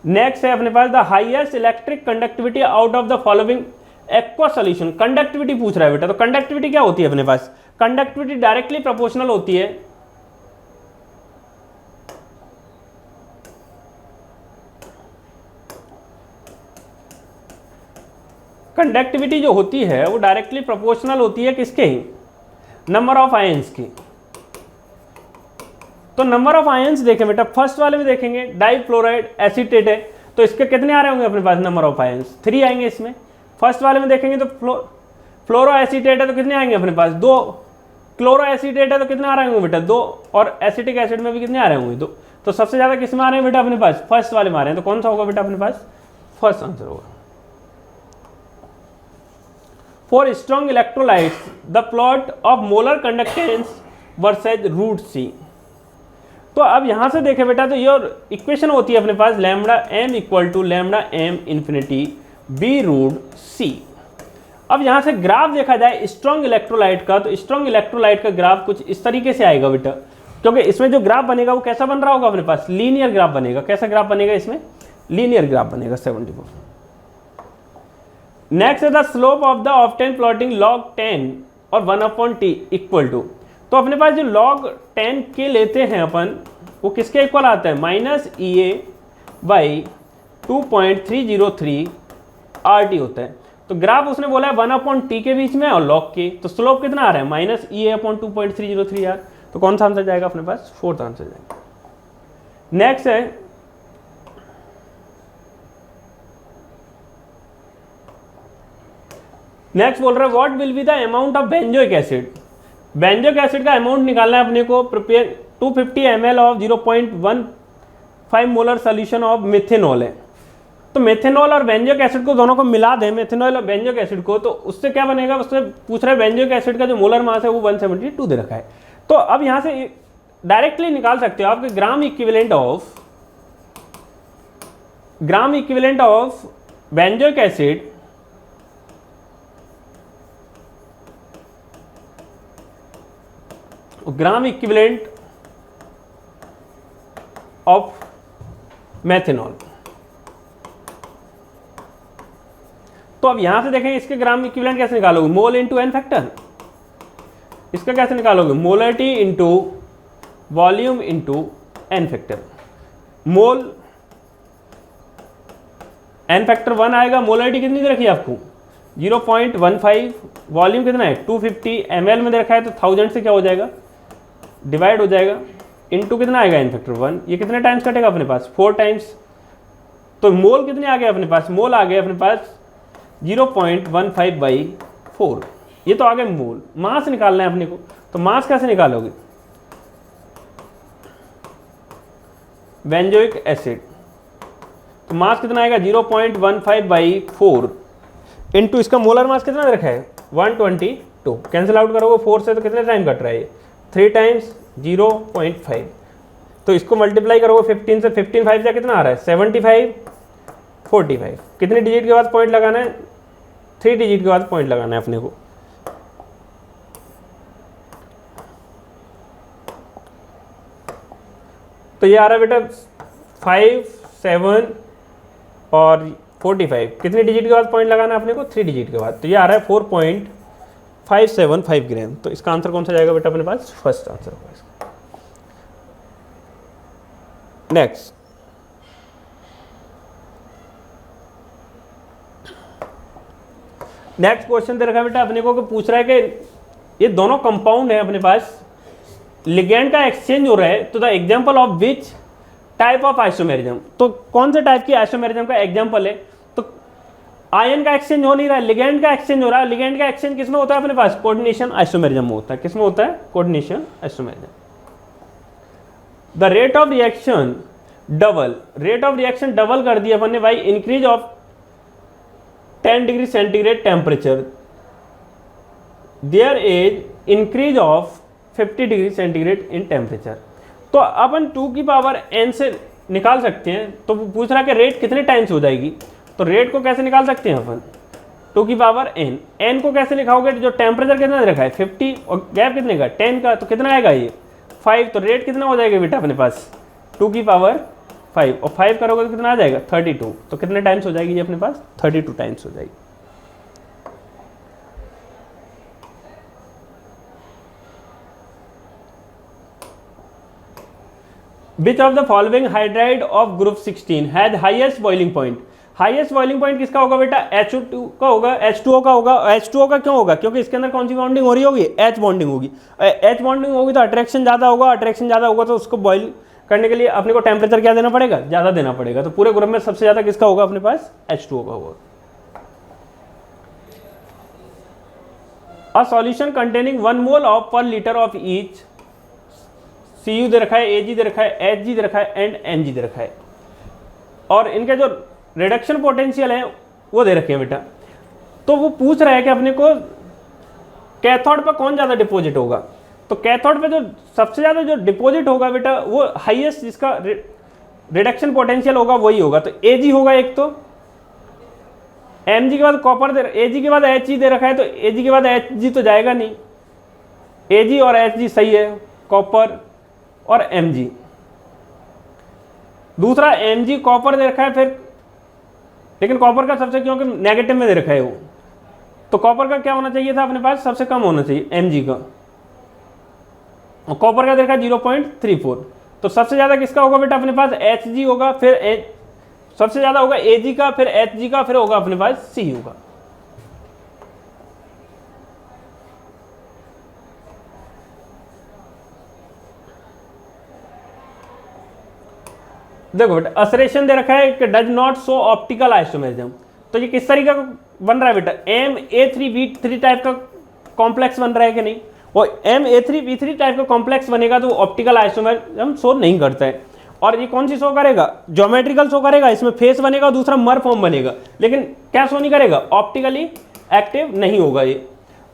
Speaker 2: नेक्स्ट है अपने पास the highest electric conductivity out of the following aqua solution. Conductivity पूछ रहा है बेटा, तो कंडक्टिविटी क्या होती है अपने पास, कंडक्टिविटी डायरेक्टली प्रोपोर्शनल होती है कंडक्टिविटी जो होती है वो डायरेक्टली प्रोपोर्शनल होती है किसके, नंबर ऑफ आयंस की। तो नंबर ऑफ आयंस देखें बेटा, फर्स्ट वाले में देखेंगे डाइफ्लोराइड एसीटेट है, तो इसके कितने आ रहे होंगे अपने पास नंबर ऑफ आयंस, 3 आएंगे इसमें। फर्स्ट वाले में देखेंगे तो फ्लोरो एसीटेट है तो कितने आएंगे अपने पास 2, क्लोरो एसीटेट है तो कितने आ रहे होंगे बेटा 2, और एसिटिक एसिड में भी कितने आ रहे होंगे 2। तो सबसे ज्यादा किस में आ रहे हैं बेटा अपने पास, फर्स्ट वाले में आ रहे हैं। तो कौन सा होगा बेटा अपने पास, फर्स्ट आंसर होगा। For strong electrolytes the plot of molar conductance versus root C. तो अब यहां से देखें बेटा, तो ये इक्वेशन होती है अपने पास λm equal to λm infinity B root C. अब यहां से ग्राफ देखा जाए स्ट्रॉन्ग इलेक्ट्रोलाइट का, तो स्ट्रॉन्ग इलेक्ट्रोलाइट का ग्राफ कुछ इस तरीके से आएगा बेटा, क्योंकि इसमें जो ग्राफ बनेगा वो कैसा बन रहा होगा अपने पास, लीनियर ग्राफ बनेगा। कैसा ग्राफ बनेगा इसमें, लीनियर ग्राफ बनेगा 74। नेक्स्ट है the slope of the obtain plotting log 10 और 1/t इक्वल टू। तो अपने पास जो log 10 के लेते हैं अपन, वो किसके इक्वल आता है, -EA/2.303 RT होता है। तो ग्राफ उसने बोला है 1/t के बीच में और log के, तो स्लोप कितना आ रहा है -EA/2.303 यार। तो कौन सा आंसर जाएगा अपने पास, 4th आंसर जाएगा। नेक्स्ट है नेक्स्ट बोल रहा है what will be the amount of benzoic acid. Benzoic acid का अमाउंट निकालना है अपने को। Prepare 250 ml of 0.15 molar solution of methanol है। तो मेथेनॉल और बेंजोइक एसिड को दोनों को मिला दें, मेथेनॉल और बेंजोइक एसिड को, तो उससे क्या बनेगा, उससे पूछ रहा है बेंजोइक एसिड का जो मोलर मास है वो 172 दे रखा है। तो अब यहां से डायरेक्टली निकाल सकते हो आपके gram equivalent of benzoic acid gram equivalent of methanol. तो अब यहां से देखें इसके ग्राम इक्विवेलेंट कैसे निकालोगे, मोल इंटू एन फैक्टर। इसका कैसे निकालोगे, molarity into volume into n factor. Mole n factor 1 आएगा, मोलरिटी कितनी दे रखी है आपको 0.15, वॉल्यूम कितना है 250 ml में दे रखा है, तो 1000 से क्या हो जाएगा डिवाइड हो जाएगा, इनटू कितना आएगा एन फैक्टर 1। ये कितने टाइम्स कटेगा अपने पास 4 टाइम्स। तो मोल कितने आ गए अपने पास, मोल आ गए अपने पास 0.15/4। ये तो आ गए मोल। मास निकालना है अपने को, तो मास कैसे निकालोगे, बेंजोइक एसिड, तो मास कितना आएगा 0.15/4 इनटू इसका मोलर मास कितना रखा है 122। कैंसिल आउट करोगे 4 से तो कितने टाइम कट रहा है 3 टाइम्स 0.5। तो इसको मल्टीप्लाई करोगे 15 से, 15 5 से कितना आ रहा है 75 45। कितने डिजिट के बाद पॉइंट लगाना है 3 डिजिट के बाद पॉइंट लगाना है अपने को। तो ये आ रहा है बेटा 5 7 और 45। कितने डिजिट के बाद पॉइंट लगाना है अपने को 3 डिजिट के बाद। तो ये आ रहा है 4.575 ग्राम। तो इसका आंसर कौन सा जाएगा बेटा अपने पास, फर्स्ट आंसर होगा इसका। नेक्स्ट क्वेश्चन दे रखा है बेटा अपने को कि पूछ रहा है कि ये दोनों कंपाउंड है अपने पास, लिगेंड का एक्सचेंज हो रहा है, तो the example of which type of isomerism, तो कौन से टाइप की आइसोमेरिज्म का एग्जांपल है, तो आयन का एक्सचेंज हो नहीं रहा है, लिगेंड का एक्सचेंज हो रहा है। लिगेंड का एक्सचेंज किसमें होता है अपने पास? कोऑर्डिनेशन आइसोमेरिज्म में होता है। किसमें होता है? Coordination isomerism. The rate of reaction double, rate of reaction double कर दिया अपन ने भाई, increase of 10 degree centigrade temperature, there is increase of 50 degree centigrade in temperature. तो अपन 2 की पावर n से निकाल सकते हैं। तो पूछ रहा है कि रेट कितने टाइम्स हो जाएगी, तो रेट को कैसे निकाल सकते हैं अपन? 2 की पावर n, n को कैसे लिखाओगे? जो टेम्परेचर कितना रखा है 50 और गैप कितने का 10 का, तो कितना आएगा ये 5, तो रेट कितना हो जाएगा बेटा अपने पास 2 की पावर 5, और 5 करोगे तो कितना आ जाएगा 32, तो कितने टाइम्स हो जाएगी ये अपने पास 32 टाइम्स हो जाएगी। Which of the following hydride of group 16 had highest boiling point? Highest boiling point किसका होगा बेटा? H2 का होगा, H2O का होगा। H2O का क्यों होगा? क्योंकि इसके अंदर कौन सी बॉन्डिंग हो रही होगी? H बॉन्डिंग होगी। H बॉन्डिंग होगी तो अट्रैक्शन ज़्यादा होगा, अट्रैक्शन ज़्यादा होगा तो उसको बॉइल करने के लिए अपने को टेम्परेचर क्या देना पड़ेगा? ज़्यादा देना पड़ेगा। तो पूरे ग्रुप में सबसे ज़्यादा किसका होगा अपने पास? H2O का होगा। A solution containing 1 mole of पर लीटर ऑफ ईच, Cu दे रखा है, Ag दे रखा है, Hg दे रखा है एंड Mg दे रखा है, और इनके जो रिडक्शन पोटेंशियल है वो दे रखे हैं बेटा। तो वो पूछ रहा है कि अपने को कैथोड पर कौन ज़्यादा डिपॉजिट होगा, तो कैथोड पे जो सबसे ज़्यादा जो डिपॉजिट होगा बेटा वो हाईएस्ट जिसका रिडक्शन पोटेंशियल होगा वही होगा। तो Ag होगा एक, तो Mg के बाद कॉपर दे, Ag के बाद Hg दे रखा है, तो Ag के बाद Hg तो जाएगा नहीं, Ag और Hg सही है, कॉपर और Mg। दूसरा Mg कॉपर दे रखा है फिर, लेकिन कॉपर का सबसे क्योंकि नेगेटिव में दे रखा है वो, तो कॉपर का क्या होना चाहिए था अपने पास? सबसे कम होना चाहिए Mg का, और कॉपर का दे रखा है 0.34, तो सबसे ज़्यादा किसका होगा बेटा अपने पास? Hg होगा, फिर सबसे ज़्यादा होगा Ag का, फिर Hg का, फिर होगा अपने पास Cu का। देखो बेटा असरेशन दे रखा है कि does not show optical isomerism, तो ये किस तरीके का बन रहा है बेटा? MA3B3 टाइप का कॉम्प्लेक्स बन रहा है कि नहीं? वो MA3B3 टाइप का कॉम्प्लेक्स बनेगा तो ऑप्टिकल आइसोमेरिज्म शो नहीं करता है। और ये कौन सी शो करेगा? ज्योमेट्रिकल शो करेगा, इसमें फेस बनेगा, दूसरा मर फॉर्म बनेगा, लेकिन क्या शो नहीं करेगा? ऑप्टिकली एक्टिव नहीं होगा ये,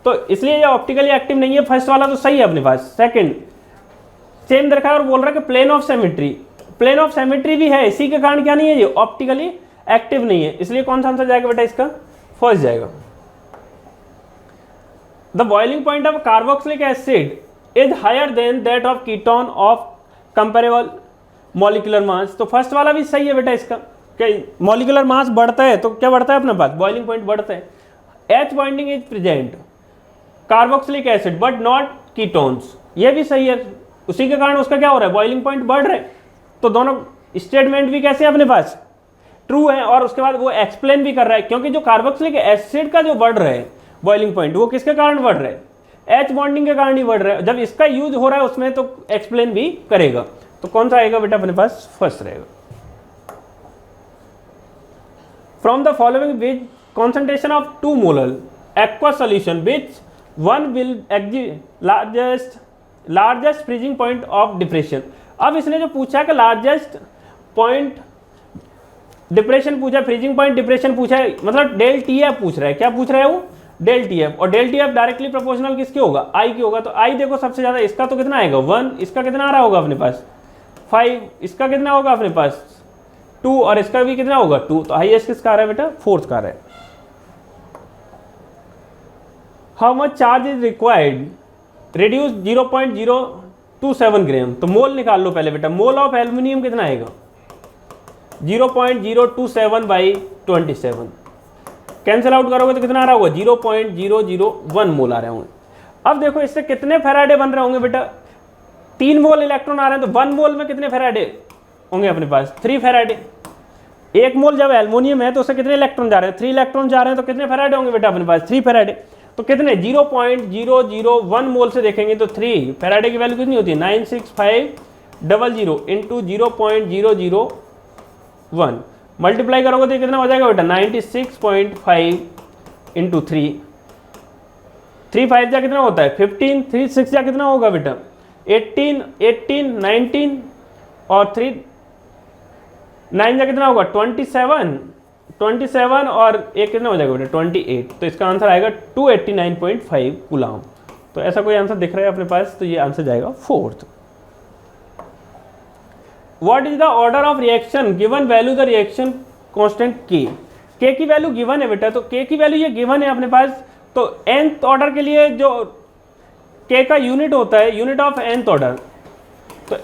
Speaker 2: तो इसलिए ये ऑप्टिकली एक्टिव नहीं है। फर्स्ट वाला तो सही है अपने पास। सेकंड सेम दे रखा है और बोल रहा है कि plane of symmetry, plane of symmetry भी है, इसी के कारण क्या नहीं है? ये ऑप्टिकली एक्टिव नहीं है, इसलिए कौन सा आंसर जाएगा बेटा इसका? फर्स्ट जाएगा। The boiling point of carboxylic acid is higher than that of ketone of comparable molecular mass, तो फर्स्ट वाला भी सही है बेटा इसका, कि मॉलिक्यूलर मास बढ़ता है तो क्या बढ़ता है अपने पास? बॉइलिंग पॉइंट बढ़ता है। H bonding is present carboxylic acid but not ketones, ये भी सही है, उसी के कारण उसका क्या हो रहा है? बॉइलिंग पॉइंट बढ़ रहा है। तो दोनों स्टेटमेंट भी कैसे है अपने पास? ट्रू है, और उसके बाद वो एक्सप्लेन भी कर रहा है, क्योंकि जो कार्बोक्सिलिक एसिड का जो बढ़ रहा है बॉइलिंग पॉइंट वो किसके कारण बढ़ रहा है? H बॉन्डिंग के कारण ही बढ़ रहा है। जब इसका यूज हो रहा है उसमें तो एक्सप्लेन भी करेगा, तो कौन सा आएगा बेटा अपने पास? फर्स्ट रहेगा। From the following which concentration of 2 molar aqua solution which one will largest freezing point of depression. अब इसने जो पूछा है कि लार्जेस्ट पॉइंट डिप्रेशन पूछा, फ्रीजिंग पॉइंट डिप्रेशन पूछा है, मतलब डेल TF पूछ रहा है। क्या पूछ रहा है वो? डेल TF, और डेल TF डायरेक्टली प्रोपोर्शनल किसके होगा? I की होगा। तो I देखो सबसे ज्यादा इसका तो कितना आएगा? 1, इसका कितना आ रहा होगा अपने पास? 5, इसका कितना होगा अपने पास? 2, और इसका भी कितना होगा? 2, तो हाईएस्ट किसका आ रहा है बेटा? फोर्थ का आ रहा है। How much charge is required reduce 0.027 ग्राम, तो मोल निकाल लो पहले बेटा। मोल ऑफ एल्यूमिनियम कितना आएगा? 0.027 बाई 27, कैंसिल आउट करोगे तो कितना आ रहा होगा? 0.001 मोल आ रहे होंगे। अब देखो इससे कितने फेराडे बन रहे होंगे बेटा? 3 मोल इलेक्ट्रॉन आ रहे हैं, तो 1 मोल में कितने फेराडे? होंगे अपने पास 3 फेराडे। 1 मोल जब एल्युमिनियम है तो उससे कितने इलेक्ट्रॉन जा रहे हैं, 3 इलेक्ट्रॉन जा रहे हैं, तो कितने फेराडे होंगे बेटा अपने पास, 3 फेराडे। तो कितने 0.001 मोल से देखेंगे तो 3 फेराडे की वैल्यू कितनी होती है, 96500 इंटू 0.001 मल्टीप्लाई करोगे तो कितना हो जाएगा बेटा, 96.5 इंटू 3 5 जा कितना होता है 15, 3 6 जा कितना होगा बेटा 18, 19 और 3 9 जा कितना होगा 27 और एक कितना हो जाएगा बेटा 28। तो इसका आंसर आएगा 289.5 कूलाम। तो ऐसा कोई आंसर दिख रहा है अपने पास, तो ये आंसर जाएगा 4th। What is the order of reaction given value the reaction constant के की वैल्यू गिवन है बेटा, तो के की वैल्यू ये गिवन है अपने पास। तो nth ऑर्डर के लिए जो के का यूनिट होता है, यूनिट ऑफ nth ऑर्डर, तो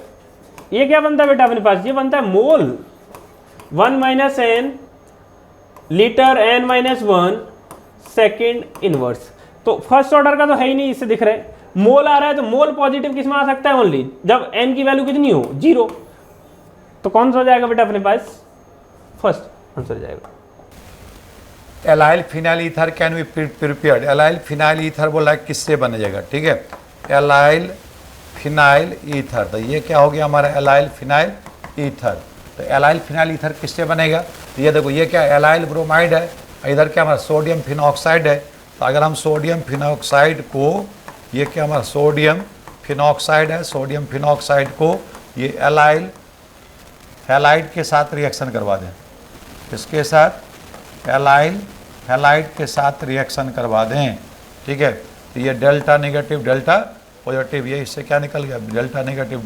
Speaker 2: ये क्या बनता है बेटा अपने पास, ये बनता है mole 1 minus N litre n-1 second inverse. तो फर्स्ट ऑर्डर का तो है ही नहीं, इससे दिख रहा है मोल आ रहा है, तो मोल पॉजिटिव किस में आ सकता है, ओनली जब n की वैल्यू कितनी हो 0। तो कौन सा हो जाएगा बेटा अपने पास, फर्स्ट आंसर जाएगा।
Speaker 1: Allyl phenyl ether can be prepared. Allyl phenyl ether बोला है किससे बन जाएगा, ठीक है, एलाइल फिनाइल ईथर। तो ये क्या हो गया हमारा एलाइल फिनाइल ईथर। तो एलाइल फिनाइल ईथर किससे बनेगा, तो ये देखो ये क्या एलाइल ब्रोमाइड है, इधर क्या हमारा सोडियम फिनॉक्साइड है। तो अगर हम सोडियम फिनॉक्साइड को, ये क्या हमारा सोडियम फिनॉक्साइड है, सोडियम फिनॉक्साइड को ये एलाइल हैलाइड के साथ रिएक्शन करवा दें, इसके साथ एलाइल हैलाइड के साथ रिएक्शन करवा दें, ठीक है। तो ये डेल्टा नेगेटिव डेल्टा पॉजिटिव, ये इससे क्या निकल गया डेल्टा नेगेटिव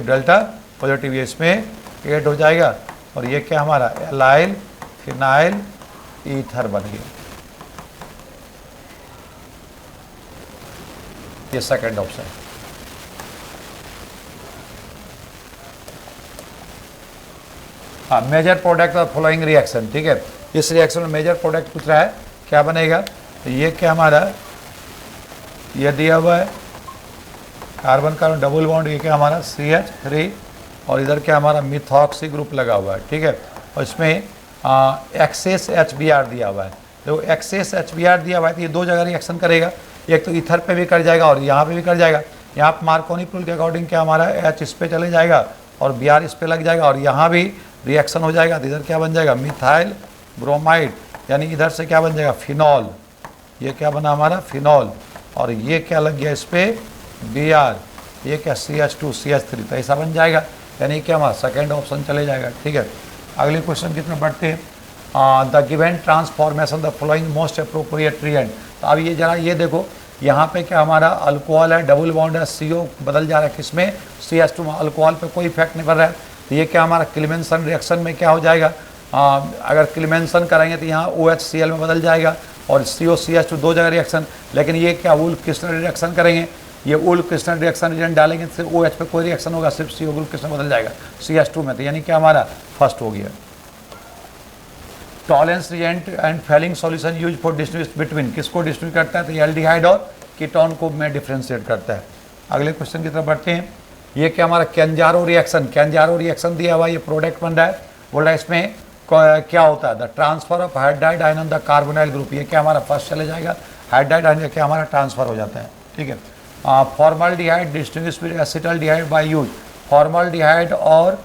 Speaker 1: डेल्टा पॉजिटिव, ये इसमें ऐड हो जाएगा। और ये क्या हमारा एलाइल फिनाइल ईथर बन गया, ये सेकंड ऑप्शन। हाँ, major product of following reaction, ठीक है। इस रिएक्शन में मेजर प्रोडक्ट पूछ रहा है क्या बनेगा, तो ये क्या हमारा ये दिया हुआ है कार्बन कार्बन डबल बॉन्ड, ये क्या हमारा CH3 और इधर क्या हमारा मिथॉक्सी ग्रुप लगा हुआ है, ठीक है। और इसमें एक्सेस HBr दिया हुआ है। तो एक्सेस HBr दिया हुआ है तो ये दो जगह रिएक्शन करेगा, एक तो ईथर पे भी कर जाएगा और यहाँ पे भी कर जाएगा। यहाँ पर मार्कोनी रूल के अकॉर्डिंग क्या हमारा H इस पे चले जाएगा और Br इस पे लग जाएगा और यहाँ भी रिएक्शन हो जाएगा। तो इधर क्या बन जाएगा मिथाइल ब्रोमाइड, यानी इधर से क्या बन जाएगा फिनॉल, ये क्या बना हमारा फिनॉल, और ये क्या लग गया इस पर Br, ये क्या CH2 CH3, तो ऐसा बन जाएगा, यानी कि हमारा सेकेंड ऑप्शन चले जाएगा, ठीक है। अगले क्वेश्चन की तरफ बढ़ते हैं। The given transformation the following most appropriate reagent. तो अब ये जरा ये देखो, यहाँ पे क्या हमारा अल्कोहल है, डबल बॉन्ड है, CO बदल जा रहा है किसमें CH2 में, अल्कोहल पे कोई इफेक्ट नहीं पड़ रहा है। तो ये क्या हमारा क्लीमेंसन रिएक्शन में क्या हो जाएगा, अगर क्लीमेंसन करेंगे तो यहाँ OHCl में बदल जाएगा और CO CH2 दो जगह रिएक्शन। लेकिन ये क्या वुल्फ क्रिस्टल रिएक्शन करेंगे, ये वुल्फ क्रिस्टल रिएक्शन रिएजेंट डालेंगे तो सिर्फ OH पे कोई रिएक्शन होगा, सिर्फ CO वुल्फ क्रिस्टल बदल जाएगा CH2 में। तो यानी कि हमारा फर्स्ट हो गया। Tollens reagent and Fehling solution use for distinguish between, किसको डिस्टिंग्विश करता है, तो ये एल्डिहाइड और कीटोन को में डिफ्रेंशिएट करता है। अगले क्वेश्चन की तरफ बढ़ते हैं। ये क्या हमारा कैंजारो रिएक्शन दिया हुआ, ये प्रोडक्ट बन रहा है, बोल रहा है इसमें क्या होता है, the transfer of hydride ion on the carbonyl group. ये क्या हमारा फर्स्ट चले जाएगा, हाइड्राइड आयन क्या हमारा ट्रांसफर हो जाता है, ठीक है। Formaldehyde distinguish with acetaldehyde by use, formaldehyde और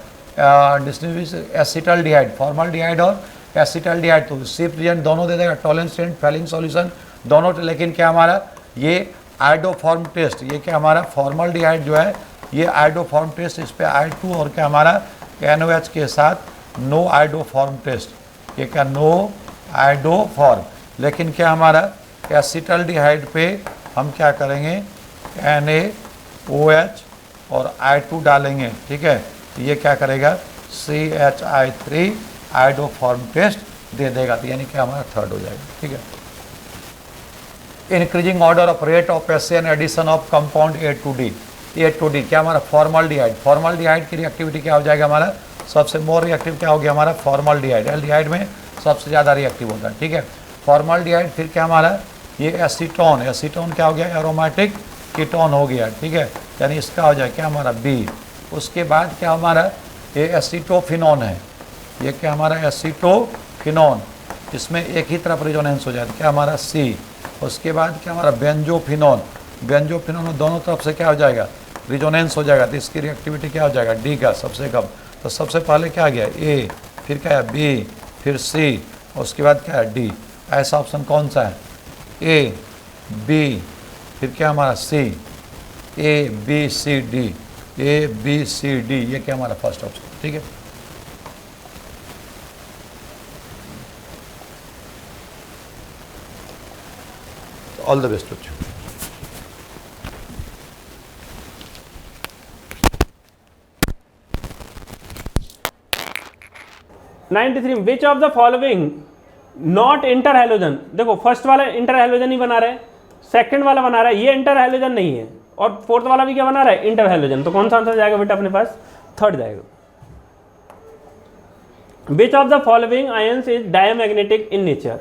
Speaker 1: डिस्टिंग्विश एसिटल्डिहाइड, फॉर्मल्डिहाइड और एसिटल्डिहाइड, तो सिर्फ रिएजेंट दोनों दे देगा, टॉलेंस रिएजेंट फेलिंग सॉल्यूशन दोनों। लेकिन क्या हमारा ये आइडोफॉर्म टेस्ट, ये क्या हमारा फॉर्मल्डिहाइड जो है ये आइडोफॉर्म टेस्ट, इस पे I2 और क्या हमारा NOH के साथ नो आइडोफॉर्म टेस्ट, ये क्या नो आइडोफॉर्म। लेकिन क्या हमारा एसिटल्डिहाइड पे हम क्या करेंगे NaOH और I2 डालेंगे, ठीक है। ये क्या करेगा CHI3 आइडोफॉर्म टेस्ट दे देगा, तो यानी कि हमारा थर्ड हो जाएगा, ठीक है। Increasing order of rate of an addition of compound A to D, क्या हमारा फॉर्मल्डिहाइड की रिएक्टिविटी क्या हो जाएगा हमारा, सबसे मोर रिएक्टिव क्या हो गया हमारा फॉर्मल्डिहाइड, एल्डिहाइड में सबसे ज़्यादा रिएक्टिव होता है, ठीक है। फॉर्मल्डिहाइड फिर क्या हमारा ये एसीटोन क्या हो गया एरोमेटिक कीटोन हो गया, ठीक है, यानी इसका हो जाए क्या हमारा B। उसके बाद क्या हमारा ये एसीटोफिनॉन है, ये क्या हमारा एसीटोफिनॉन, इसमें एक ही तरफ रिजोनेंस हो जाए, क्या हमारा C। उसके बाद क्या हमारा बेंजोफिनॉन, बेंजोफिनॉन में दोनों तरफ से क्या हो जाएगा, रिजोनेंस हो जाएगा, तो इसकी रिएक्टिविटी क्या हो जाएगा, D का सबसे कम। तो सबसे पहले क्या आ गया A, फिर क्या है B, फिर C, और उसके बाद क्या है D। ऐसा ऑप्शन कौन सा है, A B, फिर क्या हमारा C, A B C D, A B C D, ये क्या हमारा फर्स्ट ऑप्शन, ठीक है। ऑल द बेस्ट बच्चों।
Speaker 2: विच of the following not inter halogen. देखो फर्स्ट वाला इंटर हेलोजन ही बना रहा है, सेकंड वाला बना रहा है ये इंटर हेलोजन नहीं है, और फोर्थ वाला भी क्या बना रहा है, इंटर हेलोजन। तो कौन सा आंसर जाएगा बेटा अपने पास, थर्ड जाएगा। विच of the following ions is diamagnetic in nature.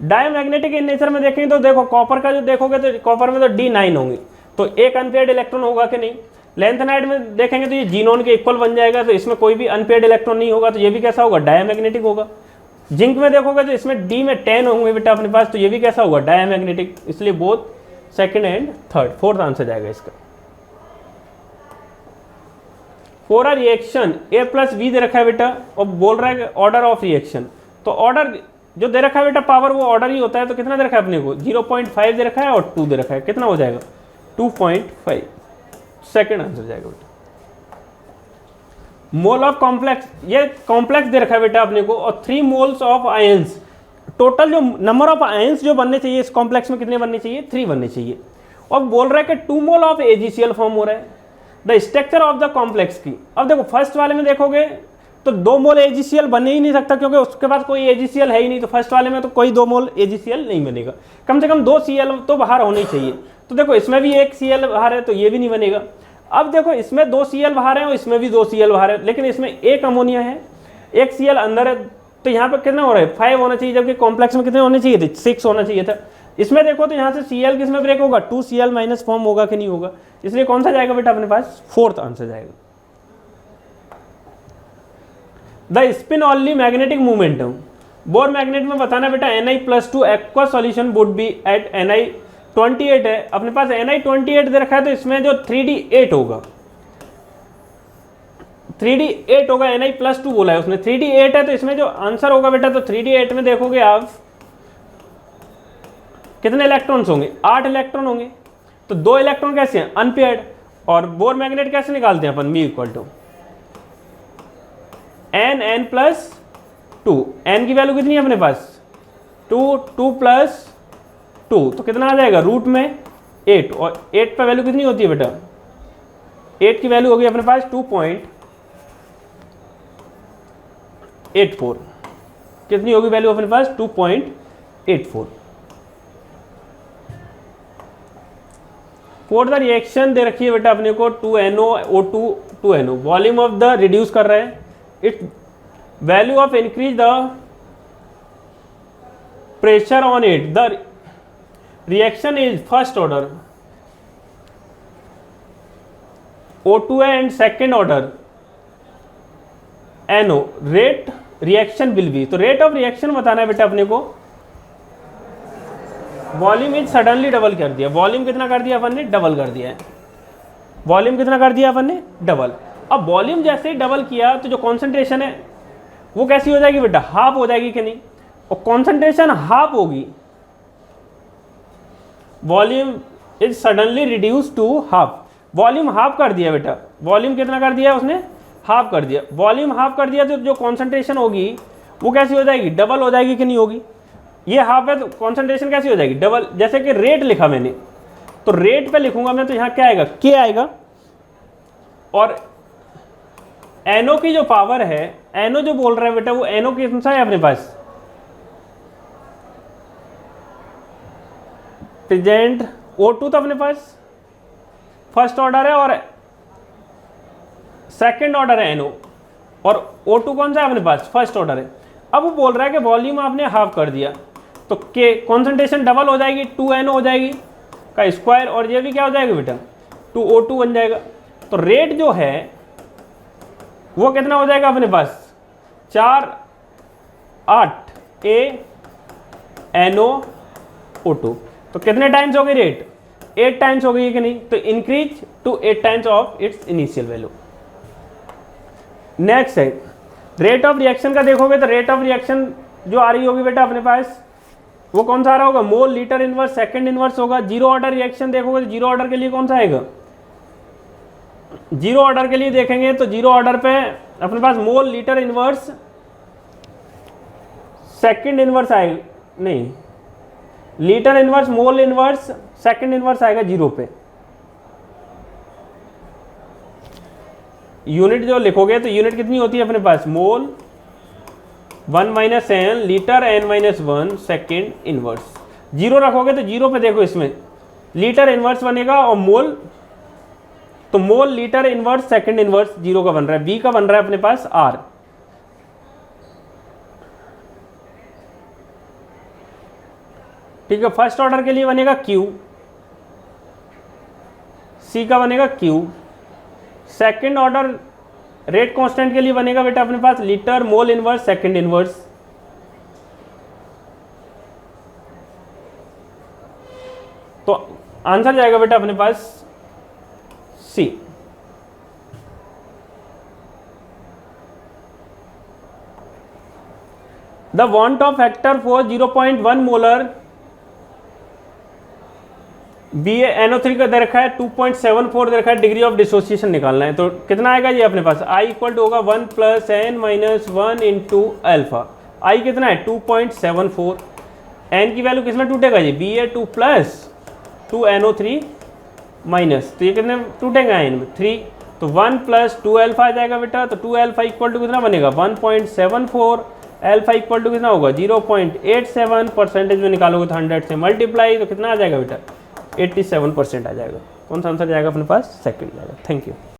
Speaker 2: Diamagnetic in nature में देखेंगे तो देखो कॉपर का जो देखोगे तो कॉपर में तो D9 होंगे, तो एक अनपेयर्ड इलेक्ट्रॉन होगा कि नहीं। लेंथेनाइड में देखेंगे तो ये जीनोन के इक्वल बन जाएगा, तो इसमें कोई भी अनपेयर्ड इलेक्ट्रॉन नहीं होगा, तो ये भी कैसा होगा, डायमैग्नेटिक होगा। जिंक में देखोगे तो इसमें D में 10 होंगे बेटा अपने पास, तो ये भी कैसा होगा, डायमैग्नेटिक। इसलिए both second and third, fourth answer जाएगा इसका। फॉर अ रिएक्शन A+B दे रखा है बेटा, और बोल रहा है ऑर्डर ऑफ रिएक्शन, तो ऑर्डर जो दे रखा है बेटा पावर वो ऑर्डर ही होता है, तो कितना दे रखा है अपने को, 0.5 दे रखा है और 2 दे रखा है, कितना हो जाएगा 2.5, सेकंड आंसर जाएगा बेटा। मोल ऑफ कॉम्प्लेक्स, ये कॉम्प्लेक्स दे रखा है बेटा अपने को, और 3 मोल्स ऑफ आयंस, टोटल जो नंबर ऑफ आयंस जो बनने चाहिए इस कॉम्प्लेक्स में कितने बनने चाहिए, 3 बनने चाहिए। और बोल रहा है कि 2 मोल ऑफ AgCl फॉर्म हो रहा है। The structure of the complex की, अब देखो फर्स्ट वाले में देखोगे तो 2 मोल AgCl बन ही नहीं सकता, क्योंकि उसके बाद कोई AgCl है ही नहीं, तो फर्स्ट वाले में तो कोई 2 मोल AgCl नहीं बनेगा, कम से कम 2 Cl तो बाहर होने चाहिए। तो देखो इसमें भी 1 Cl बाहर है, तो ये भी नहीं बनेगा। अब देखो इसमें 2 Cl बाहर है और इसमें भी 2 Cl बाहर है, लेकिन इसमें 1 अमोनिया है, 1 Cl अंदर है, तो यहाँ पर कितना हो रहा है, 5 होना चाहिए, जबकि कॉम्प्लेक्स में कितने होने चाहिए थे, 6 होना चाहिए था। इसमें देखो तो यहाँ से Cl किसमें ब्रेक होगा, 2 Cl माइनस फॉर्म होगा कि नहीं होगा, इसलिए कौन सा जाएगा बेटा अपने पास, फोर्थ आंसर जाएगा। The spin only magnetic moment, Bohr magnet में बताना बेटा Ni+2 aqua solution would be at Ni28 है, अपने पास Ni28 दे रखा है, तो इसमें जो 3D8 होगा, 3D8 होगा, Ni+2 बोला है उसने, 3D8 है, तो इसमें जो आंसर होगा बेटा, तो 3D8 में देखोगे आप कितने इलेक्ट्रॉन्स होंगे, 8 इलेक्ट्रॉन होंगे, तो 2 इलेक्ट्रॉन कैसे हैं, अनपेयर्ड। और बोर मैग्नेट कैसे निकालते हैं अपन, μ N+2, n की वैल्यू कितनी है अपने पास, 2, 2 + 2, तो कितना आ जाएगा, रूट में 8, और 8 पे वैल्यू कितनी होती है बेटा, 8 की वैल्यू होगी अपने पास 2.84, कितनी होगी वैल्यू अपने पास, 2.84। फॉर द रिएक्शन दे रखी है बेटा अपने को 2NO O2 2NO, volume of the reduce कर रहा है, it's value of increase the pressure on it, the reaction is first order O2 and second order NO, rate reaction will be, तो rate of reaction बताना है बेटा अपने को। Volume is suddenly double कर दिया, वॉल्यूम कितना कर दिया अपन ने, डबल कर दिया है, वॉल्यूम कितना कर दिया अपन ने, डबल। अब वॉल्यूम जैसे ही डबल किया तो जो कॉन्सेंट्रेशन है वो कैसी हो जाएगी बेटा, हाफ हो जाएगी कि नहीं, और कॉन्सेंट्रेशन हाफ होगी, volume is suddenly reduce to half, volume half कर दिया बेटा, वॉल्यूम कितना कर दिया उसने, हाफ कर दिया, वॉल्यूम हाफ कर दिया, तो जो कॉन्सेंट्रेशन होगी वो कैसी हो जाएगी, डबल हो जाएगी कि नहीं होगी, ये हाफ है तो कॉन्सेंट्रेशन कैसी हो जाएगी, डबल। जैसे कि रेट लिखा मैंने, तो रेट पे लिखूंगा मैं, तो यहाँ क्या आएगा, के आएगा, और एनो की जो पावर है, एनो जो बोल रहा है बेटा, वो एनो कितना सा है अपने पास, प्रेजेंट O2 तो अपने पास फर्स्ट ऑर्डर है और सेकंड ऑर्डर है NO, और O2 कौन सा है अपने पास, फर्स्ट ऑर्डर है। अब वो बोल रहा है कि वॉल्यूम आपने हाफ कर दिया, तो के कॉन्सेंट्रेशन डबल हो जाएगी, 2NO हो जाएगी का स्क्वायर, और ये भी क्या हो जाएगा बेटा, 2O2 बन जाएगा। तो रेट जो है वो कितना हो जाएगा अपने पास 4 8 NOO2। तो कितने टाइम्स हो गई रेट 8 टाइम्स हो गई है कि नहीं, तो increase to 8 times of its initial value. Next है रेट ऑफ रिएक्शन का, देखोगे तो रेट ऑफ रिएक्शन जो आ रही होगी बेटा अपने पास वो कौन सा आ रहा होगा, मोल लीटर इनवर्स सेकंड इनवर्स होगा। जीरो ऑर्डर रिएक्शन देखोगे तो जीरो ऑर्डर के लिए कौन सा आएगा, जीरो ऑर्डर के लिए देखेंगे तो जीरो ऑर्डर पे अपने पास mole litre inverse second inverse आएगा, नहीं litre inverse mole inverse second inverse आएगा जीरो पे। यूनिट जो लिखोगे तो यूनिट कितनी होती है अपने पास, mole 1 minus N litre n minus 1 second inverse. Zero रखोगे तो जीरो पे देखो इसमें लीटर इनवर्स बनेगा और मोल, तो मोल litre inverse second inverse zero का बन रहा है, बी का बन रहा है अपने पास आर। ठीक है, फर्स्ट ऑर्डर के लिए बनेगा क्यू, सी का बनेगा Q. Second order rate constant के लिए बनेगा बेटा अपने पास litre mole inverse second inverse. तो आंसर जाएगा बेटा अपने पास C. The van't of factor for 0.1 molar BaNO3 का दे रखा है 2.74 दे रखा है, डिग्री ऑफ डिसोसिएशन निकालना है। तो कितना आएगा ये अपने पास, I इक्वल टू होगा 1 + n - 1 इंटू अल्फा। I कितना है 2.74, n की वैल्यू किसमें टूटेगा ये Ba2 + 2NO3 माइनस, तो ये कितने टूटेगा इनमें 3, तो 1 + 2 अल्फा आ जाएगा बेटा। तो 2 अल्फा इक्वल टू कितना बनेगा 1.74, अल्फा इक्वल टू कितना होगा 0.87, परसेंटेज में निकालोगे तो 100 से मल्टीप्लाई, तो कितना आ जाएगा बेटा 87% आ जाएगा। कौन सा आंसर जाएगा अपने पास, सेकंड जाएगा। Thank you.